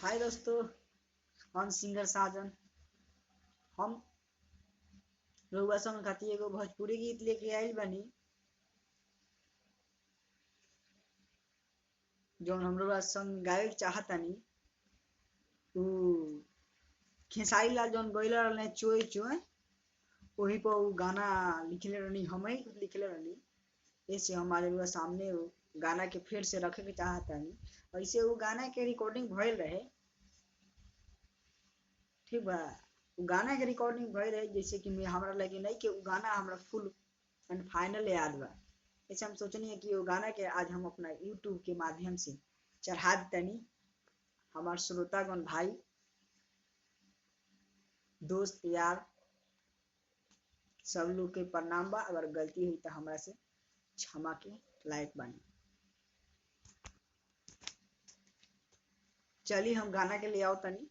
हाय दोस्तों, हम सिंगर साजन। हम रउआ संग खातिर एगो भोजपुरी गीत लेके आइल बानी जौन हम रउआ संग गावे चाहतानी। उ खेसारी लाल जौन गइले रहले चोय चोय, वही पर उ गाना लिखले रहनी, हम ही लिखले रहनी। ऐसे हमारे रउआ सामने उ गाना के फिर से रखे के चाहतानी। ऐसे उ गाना के रिकॉर्डिंग भइल रहे, ठीक बा। उ गाना के रिकॉर्डिंग भइल रहे, जैसे कि हमरा लगे नहीं कि उ गाना हमरा फुल एंड फाइनल याद बा। ऐसे हम सोचनी है कि वो गाना के आज हम अपना यूट्यूब के माध्यम से चढ़ा देतनी। हमार श्रोतागण भाई, दोस्त यार सब लोग के प्रणाम बा। अगर गलती हुई तो हमरा से क्षमा के लायक बानी। चलिए हम गाना के ले आओ तनी।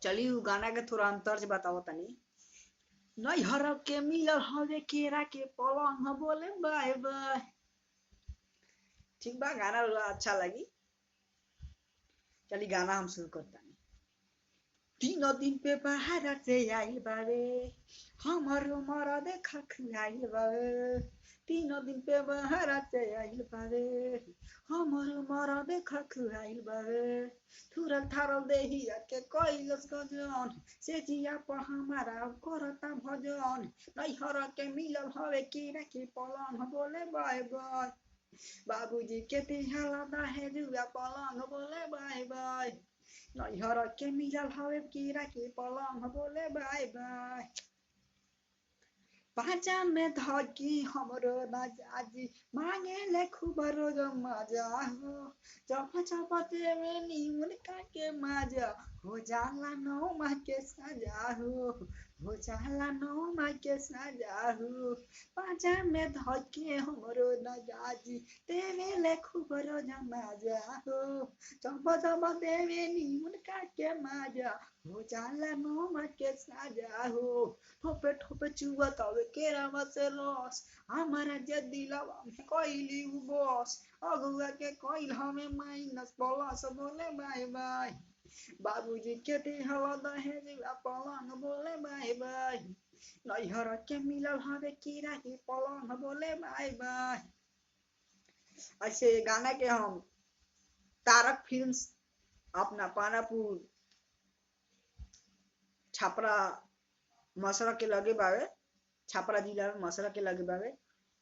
चलिए उ गाना के थोड़ा अंतर से बताओ तनी। नैहर के मिलल हवे केरा के पलंग बोले बाय बाय। ठीक बा, गाना अच्छा लगी। चलिए गाना हम शुरू करता। तीनों दिन पे बाहर से आइल बावे, हमारो मरद खखुआइल बावे। तीनों दिन पे बाहर से आइल बावे, हमारो मरद खखुआइल बावे। थुरल थारल देहिया के कैलस गजन, से जिया पर हमारा करता भजन। नैहर के मिलल हवे केरा के पलंग बोले बाय बाय। बाबूजी के दिहला दहेजुआ पलंग बोले बाय बाय। नैहर के मिलल हवे केरा के पलंग बोले बाय बाय। पाचा में धकी हमरो राजाजी मांगे ले खूब रोज मजा हो। चप चप देवे नीमन का के मजा, हो जाला नौ माह के सजा हो जाला नौ माह के सजा हो। पाचा में धकी हमरो राजाजी देवे ले खूब रोज मजा हो। चप चप देवे नीमन का के मजा, हो जाला नौ माह के सजा हो। ठोपे ठोपे चुआ तवे केरा से रस, हमारा जे दिलवा में कइली उ बस। अगुआ के कइल हमें माइनस प्लस बोले बाय बाय। बाबूजी के दिहला दहेजुआ पलंग बोले बाय बाय। नैहर के मिलल हवे केरा के पलंग बोले बाय बाय। ऐसे गाना के हम तारक फिल्म्स अपना पानापुर छपरा मसरा के लगे बावे, छपरा जिला में मसरा के लगे बावे,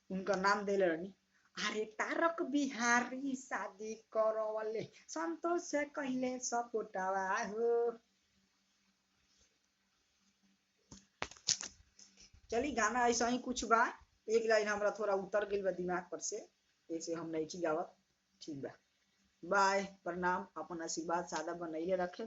उनका नाम देले रहनी। अरे तारक बिहारी शादी करवले संतोष से कहले सपोटावा हो। चली गाना ऐसा ही कुछ बा। एक लाइन हमरा थोड़ा उतर गइल बा दिमाग पर से, ऐसे हम नहीं गावत। ठीक बा, बाय, प्रणाम। अपन आशीर्वाद सादा बनैले रखे।